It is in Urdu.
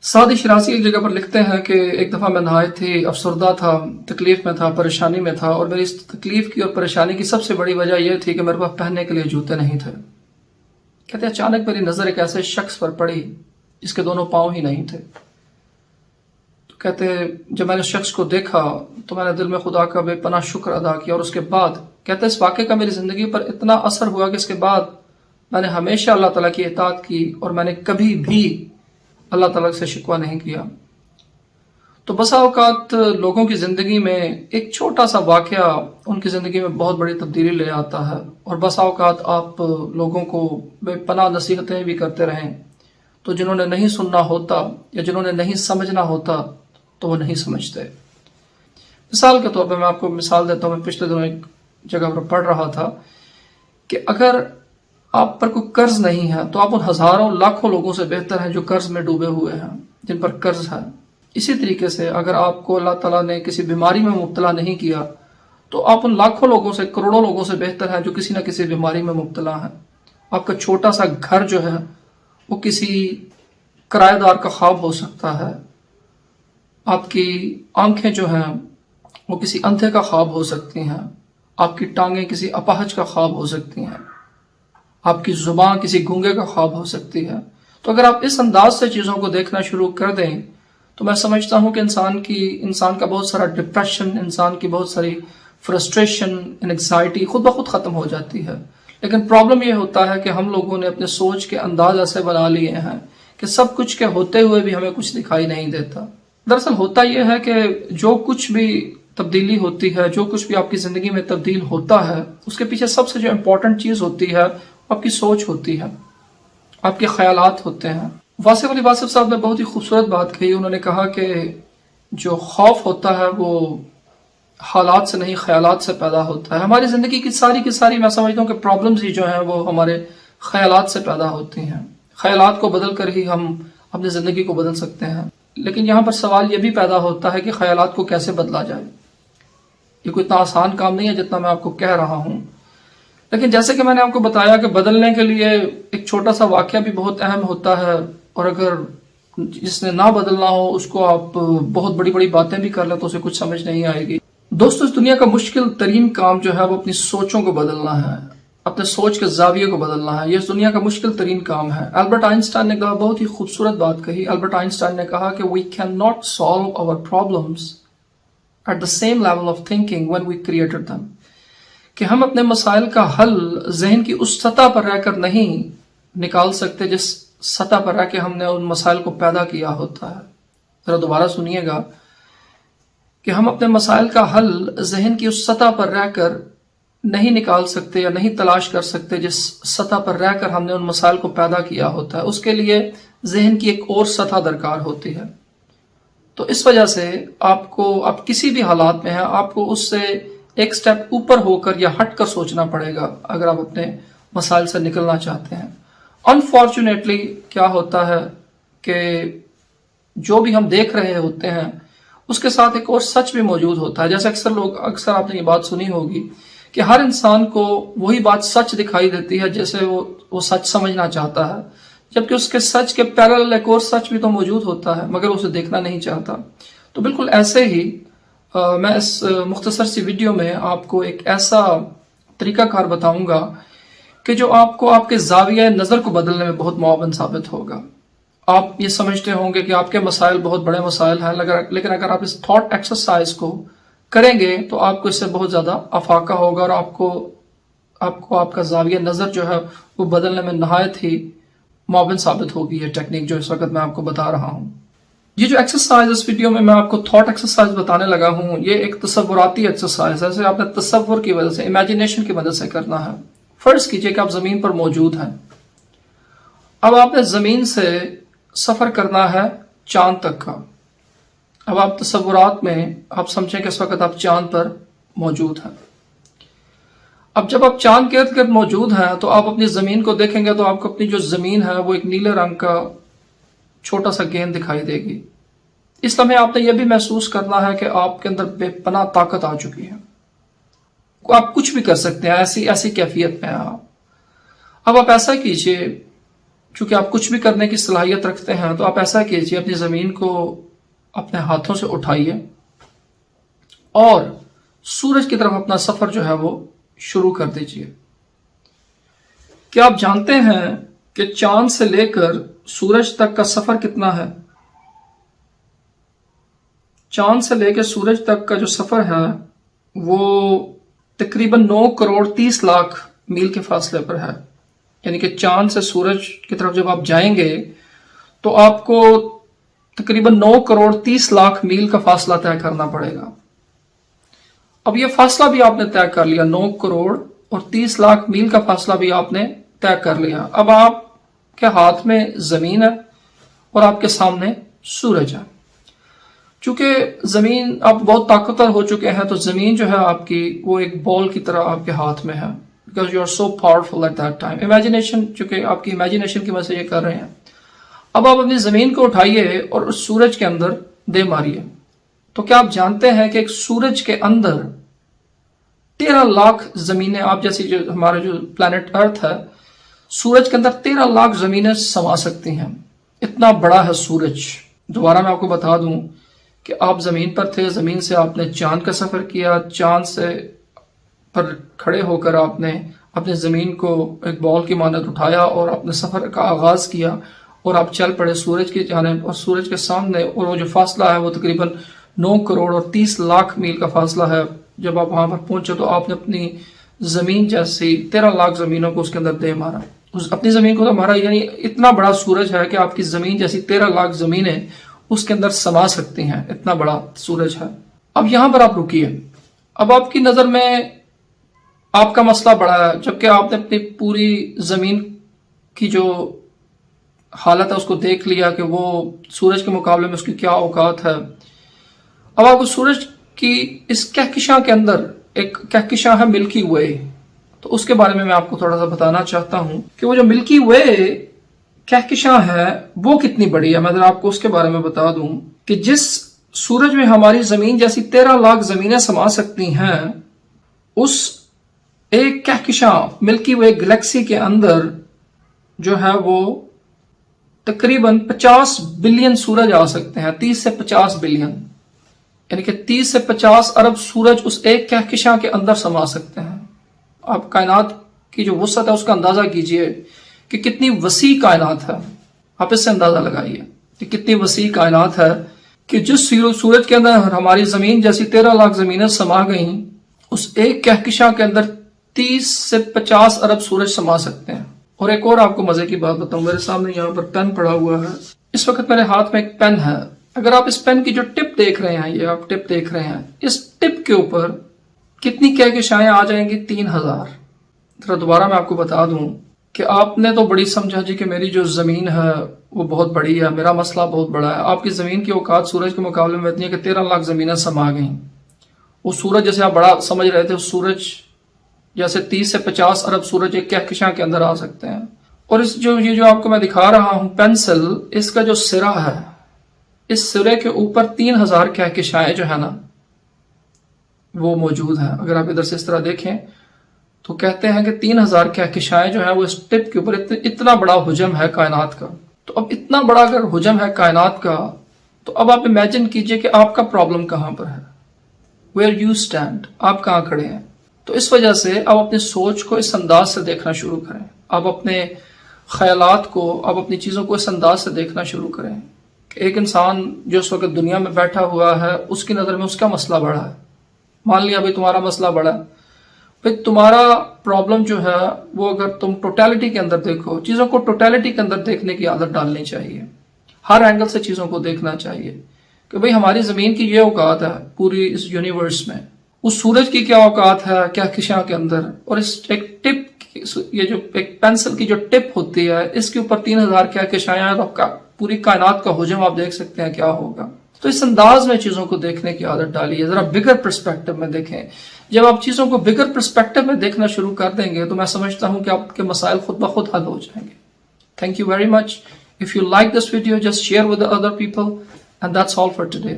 سعدی شرازی ایک جگہ پر لکھتے ہیں کہ ایک دفعہ میں نہایت ہی افسردہ تھا، تکلیف میں تھا، پریشانی میں تھا، اور میری اس تکلیف کی اور پریشانی کی سب سے بڑی وجہ یہ تھی کہ میرے پاس پہننے کے لیے جوتے نہیں تھے۔ کہتے ہیں اچانک میری نظر ایک ایسے شخص پر پڑی جس کے دونوں پاؤں ہی نہیں تھے۔ تو کہتے ہیں جب میں نے اس شخص کو دیکھا تو میں نے دل میں خدا کا بے پناہ شکر ادا کیا، اور اس کے بعد کہتے ہیں اس واقعے کا میری زندگی پر اتنا اثر ہوا کہ اس کے بعد میں نے ہمیشہ اللہ تعالیٰ کی اطاعت کی، اور میں نے کبھی بھی اللہ تعالیٰ سے شکوہ نہیں کیا۔ تو بسا اوقات لوگوں کی زندگی میں ایک چھوٹا سا واقعہ ان کی زندگی میں بہت بڑی تبدیلی لے آتا ہے، اور بسا اوقات آپ لوگوں کو بے پناہ نصیحتیں بھی کرتے رہیں تو جنہوں نے نہیں سننا ہوتا یا جنہوں نے نہیں سمجھنا ہوتا تو وہ نہیں سمجھتے۔ مثال کے طور پر میں آپ کو مثال دیتا ہوں۔ میں پچھلے دنوں ایک جگہ پر پڑھ رہا تھا کہ اگر آپ پر کوئی قرض نہیں ہے تو آپ ان ہزاروں لاکھوں لوگوں سے بہتر ہیں جو قرض میں ڈوبے ہوئے ہیں، جن پر قرض ہے۔ اسی طریقے سے اگر آپ کو اللہ تعالیٰ نے کسی بیماری میں مبتلا نہیں کیا تو آپ ان لاکھوں لوگوں سے، کروڑوں لوگوں سے بہتر ہیں جو کسی نہ کسی بیماری میں مبتلا ہیں۔ آپ کا چھوٹا سا گھر جو ہے وہ کسی کرایہ دار کا خواب ہو سکتا ہے، آپ کی آنکھیں جو ہیں وہ کسی اندھے کا خواب ہو سکتی ہیں، آپ کی ٹانگیں کسی اپاہج کا خواب ہو سکتی ہیں، آپ کی زبان کسی گونگے کا خواب ہو سکتی ہے۔ تو اگر آپ اس انداز سے چیزوں کو دیکھنا شروع کر دیں تو میں سمجھتا ہوں کہ انسان کا بہت سارا ڈپریشن، انسان کی بہت ساری فرسٹریشن، انگزائٹی خود بخود ختم ہو جاتی ہے۔ لیکن پرابلم یہ ہوتا ہے کہ ہم لوگوں نے اپنے سوچ کے انداز ایسے بنا لیے ہیں کہ سب کچھ کے ہوتے ہوئے بھی ہمیں کچھ دکھائی نہیں دیتا۔ دراصل ہوتا یہ ہے کہ جو کچھ بھی تبدیلی ہوتی ہے، جو کچھ بھی آپ کی زندگی میں تبدیل ہوتا ہے، اس کے پیچھے سب سے جو امپورٹنٹ چیز ہوتی ہے آپ کی سوچ ہوتی ہے، آپ کے خیالات ہوتے ہیں۔ واصف علی واصف صاحب نے بہت ہی خوبصورت بات کہی۔ انہوں نے کہا کہ جو خوف ہوتا ہے وہ حالات سے نہیں، خیالات سے پیدا ہوتا ہے۔ ہماری زندگی کی ساری میں سمجھتا ہوں کہ پرابلمز ہی جو ہیں وہ ہمارے خیالات سے پیدا ہوتی ہیں۔ خیالات کو بدل کر ہی ہم اپنی زندگی کو بدل سکتے ہیں۔ لیکن یہاں پر سوال یہ بھی پیدا ہوتا ہے کہ خیالات کو کیسے بدلا جائے۔ یہ کوئی اتنا آسان کام نہیں ہے جتنا میں آپ کو کہہ رہا ہوں، لیکن جیسے کہ میں نے آپ کو بتایا کہ بدلنے کے لیے ایک چھوٹا سا واقعہ بھی بہت اہم ہوتا ہے، اور اگر جس نے نہ بدلنا ہو اس کو آپ بہت بڑی بڑی باتیں بھی کر لیں تو اسے کچھ سمجھ نہیں آئے گی۔ دوستو، اس دنیا کا مشکل ترین کام جو ہے وہ اپنی سوچوں کو بدلنا ہے، اپنے سوچ کے زاویے کو بدلنا ہے۔ یہ اس دنیا کا مشکل ترین کام ہے۔ البرٹ آئنسٹائن نے کہا، بہت ہی خوبصورت بات کہی۔ البرٹ آئنسٹائن نے کہا کہ we cannot solve our problems at the same level of thinking when we created them، کہ ہم اپنے مسائل کا حل ذہن کی اس سطح پر رہ کر نہیں نکال سکتے جس سطح پر رہ کے ہم نے ان مسائل کو پیدا کیا ہوتا ہے۔ ذرا دوبارہ سنیے گا کہ ہم اپنے مسائل کا حل ذہن کی اس سطح پر رہ کر نہیں نکال سکتے یا نہیں تلاش کر سکتے جس سطح پر رہ کر ہم نے ان مسائل کو پیدا کیا ہوتا ہے۔ اس کے لیے ذہن کی ایک اور سطح درکار ہوتی ہے۔ تو اس وجہ سے آپ کسی بھی حالات میں ہیں، آپ کو اس سے ایک سٹیپ اوپر ہو کر یا ہٹ کر سوچنا پڑے گا اگر آپ اپنے مسائل سے نکلنا چاہتے ہیں۔ انفارچونیٹلی کیا ہوتا ہے کہ جو بھی ہم دیکھ رہے ہوتے ہیں اس کے ساتھ ایک اور سچ بھی موجود ہوتا ہے۔ جیسے اکثر آپ نے یہ بات سنی ہوگی کہ ہر انسان کو وہی بات سچ دکھائی دیتی ہے جیسے وہ سچ سمجھنا چاہتا ہے، جبکہ اس کے سچ کے پیرالل ایک اور سچ بھی تو موجود ہوتا ہے مگر اسے دیکھنا نہیں چاہتا۔ تو بالکل ایسے ہی میں اس مختصر سی ویڈیو میں آپ کو ایک ایسا طریقہ کار بتاؤں گا کہ جو آپ کو آپ کے زاویہ نظر کو بدلنے میں بہت معاون ثابت ہوگا۔ آپ یہ سمجھتے ہوں گے کہ آپ کے مسائل بہت بڑے مسائل ہیں، لیکن اگر آپ اس تھاٹ ایکسرسائز کو کریں گے تو آپ کو اس سے بہت زیادہ افاقہ ہوگا، اور آپ کو آپ کا زاویہ نظر جو ہے وہ بدلنے میں نہایت ہی معاون ثابت ہوگی یہ ٹیکنیک جو اس وقت میں آپ کو بتا رہا ہوں۔ یہ جو ایکسرسائز اس ویڈیو میں آپ کو تھاٹ ایکسرسائز بتانے لگا ہوں، یہ ایک تصوراتی ایکسرسائز ہے۔ اسے آپ نے تصور کی وجہ سے، امیجینیشن کی مدد سے کرنا ہے۔ فرض کیجئے کہ آپ زمین پر موجود ہیں۔ اب آپ نے زمین سے سفر کرنا ہے چاند تک کا۔ اب آپ تصورات میں آپ سمجھیں کہ اس وقت آپ چاند پر موجود ہیں۔ اب جب آپ چاند کے ارد گرد موجود ہیں تو آپ اپنی زمین کو دیکھیں گے تو آپ کو اپنی جو زمین ہے وہ ایک نیلے رنگ کا چھوٹا سا گیند دکھائی دے گی۔ اس لمحے آپ نے یہ بھی محسوس کرنا ہے کہ آپ کے اندر بے پناہ طاقت آ چکی ہے، آپ کچھ بھی کر سکتے ہیں، ایسی کیفیت میں ہیں آپ۔ اب آپ ایسا کیجئے چونکہ آپ کچھ بھی کرنے کی صلاحیت رکھتے ہیں تو آپ ایسا کیجیے، اپنی زمین کو اپنے ہاتھوں سے اٹھائیے اور سورج کی طرف اپنا سفر جو ہے وہ شروع کر دیجیے۔ کیا آپ جانتے ہیں کہ چاند سے لے کر سورج تک کا سفر کتنا ہے؟ چاند سے لے کے سورج تک کا جو سفر ہے وہ تقریباً 9 کروڑ 30 لاکھ میل کے فاصلے پر ہے۔ یعنی کہ چاند سے سورج کی طرف جب آپ جائیں گے تو آپ کو تقریباً 9 کروڑ 30 لاکھ میل کا فاصلہ طے کرنا پڑے گا۔ اب یہ فاصلہ بھی آپ نے طے کر لیا، 9 کروڑ اور 30 لاکھ میل کا فاصلہ بھی آپ نے طے کر لیا۔ اب آپ کے ہاتھ میں زمین ہے اور آپ کے سامنے سورج ہے۔ چونکہ زمین آپ بہت طاقتور ہو چکے ہیں تو زمین جو ہے آپ کی وہ ایک بال کی طرح آپ کے ہاتھ میں ہے، because you are so powerful at that time. Imagination, چونکہ آپ کی امیجنیشن کی وجہ سے یہ کر رہے ہیں۔ اب آپ اپنی زمین کو اٹھائیے اور اس سورج کے اندر دے ماریے۔ تو کیا آپ جانتے ہیں کہ ایک سورج کے اندر 13 لاکھ زمینیں، آپ جیسی جو ہمارے جو پلانٹ ارتھ ہے، سورج کے اندر 13 لاکھ زمینیں سما سکتی ہیں۔ اتنا بڑا ہے سورج۔ دوبارہ میں آپ کو بتا دوں کہ آپ زمین پر تھے، زمین سے آپ نے چاند کا سفر کیا، چاند سے پر کھڑے ہو کر آپ نے اپنے زمین کو ایک بال کی مانند اٹھایا اور اپنے سفر کا آغاز کیا اور آپ چل پڑے سورج کی جانب، اور سورج کے سامنے، اور وہ جو فاصلہ ہے وہ تقریباً 9 کروڑ اور 30 لاکھ میل کا فاصلہ ہے۔ جب آپ وہاں پر پہنچے تو آپ نے اپنی زمین جیسی 13 لاکھ زمینوں کو اس کے اندر دے مارا۔ اپنی زمین کو تو مارا، یعنی اتنا بڑا سورج ہے کہ آپ کی زمین جیسی 13 لاکھ زمینیں اس کے اندر سما سکتی ہیں، اتنا بڑا سورج ہے۔ اب یہاں پر آپ رکیے۔ اب آپ کی نظر میں آپ کا مسئلہ بڑا ہے، جبکہ آپ نے اپنی پوری زمین کی جو حالت ہے اس کو دیکھ لیا کہ وہ سورج کے مقابلے میں اس کی کیا اوقات ہے۔ اب آپ کو سورج کی اس کہکشاں کے اندر ایک کہکشاں ہے ملکی وے، تو اس کے بارے میں آپ کو تھوڑا سا بتانا چاہتا ہوں کہ وہ جو ملکی وے کہکشاں ہے وہ کتنی بڑی ہے۔ میں آپ کو اس کے بارے میں بتا دوں کہ جس سورج میں ہماری زمین جیسی 13 لاکھ زمینیں سما سکتی ہیں، اس ایک کہکشاں ملکی وے گلیکسی کے اندر جو ہے وہ تقریباً 50 بلین سورج آ سکتے ہیں، 30 سے 50 بلین، یعنی کہ 30 سے 50 ارب سورج اس ایک کہکشاں کے اندر سما سکتے ہیں۔ آپ کائنات کی جو وسعت ہے اس کا اندازہ کیجئے کہ کتنی وسیع کائنات ہے۔ آپ اس سے اندازہ لگائیے کہ کتنی وسیع کائنات ہے کہ جس سورج کے اندر ہماری زمین جیسی 13 لاکھ زمینیں سما گئیں، اس ایک کہکشاں کے اندر 30 سے 50 ارب سورج سما سکتے ہیں۔ اور ایک اور آپ کو مزے کی بات بتاؤں، میرے سامنے یہاں پر پین پڑا ہوا ہے، اس وقت میرے ہاتھ میں ایک پین ہے۔ اگر آپ اس پین کی جو ٹپ دیکھ رہے ہیں، یہ آپ ٹپ دیکھ رہے ہیں، اس ٹپ کے اوپر کتنی کہکشائیں آ جائیں گی؟ 3000۔ ذرا دوبارہ میں آپ کو بتا دوں کہ آپ نے تو بڑی سمجھا جی کہ میری جو زمین ہے وہ بہت بڑی ہے، میرا مسئلہ بہت بڑا ہے۔ آپ کی زمین کی اوقات سورج کے مقابلے میں اتنی ہے کہ 13 لاکھ زمینیں سما گئیں۔ وہ سورج جیسے آپ بڑا سمجھ رہے تھے، اس سورج جیسے 30 سے 50 ارب سورج ایک کہکشاں کے اندر آ سکتے ہیں۔ اور یہ جو آپ کو میں دکھا رہا ہوں پینسل، اس کا جو سرا ہے، اس سرے کے اوپر 3000 کہکشائیں جو ہے نا وہ موجود ہیں۔ اگر آپ ادھر سے اس طرح دیکھیں تو کہتے ہیں کہ 3000 کہکشائیں جو ہیں وہ اس ٹپ کے اوپر، اتنا بڑا حجم ہے کائنات کا۔ تو اب اتنا بڑا اگر حجم ہے کائنات کا، تو اب آپ امیجن کیجئے کہ آپ کا پرابلم کہاں پر ہے، ویئر یو اسٹینڈ، آپ کہاں کھڑے ہیں۔ تو اس وجہ سے آپ اپنی سوچ کو اس انداز سے دیکھنا شروع کریں، آپ اپنے خیالات کو، آپ اپنی چیزوں کو اس انداز سے دیکھنا شروع کریں کہ ایک انسان جو اس وقت دنیا میں بیٹھا ہوا ہے، اس کی نظر میں اس کا مسئلہ بڑا ہے۔ مان لیا بھائی تمہارا مسئلہ بڑا ہے، بھائی تمہارا پرابلم جو ہے وہ اگر تم ٹوٹیلٹی کے اندر دیکھو، چیزوں کو ٹوٹیلٹی کے اندر دیکھنے کی عادت ڈالنی چاہیے، ہر اینگل سے چیزوں کو دیکھنا چاہیے کہ بھائی ہماری زمین کی یہ اوقات ہے پوری اس یونیورس میں، اس سورج کی کیا اوقات ہے کہکشاں کے اندر، اور اس ایک ٹپ، یہ جو ایک پینسل کی جو ٹپ ہوتی ہے اس کے اوپر 3000 کہکشائیں ہیں، تو پوری کائنات کا حجم آپ دیکھ سکتے ہیں کیا ہوگا۔ تو اس انداز میں چیزوں کو دیکھنے کی عادت ڈالیے، ذرا بگر پرسپیکٹو میں دیکھیں۔ جب آپ چیزوں کو بگر پرسپیکٹو میں دیکھنا شروع کر دیں گے تو میں سمجھتا ہوں کہ آپ کے مسائل خود بخود حل ہو جائیں گے۔ Thank you very much. If you like this video, just share with the other people, and that's all for today.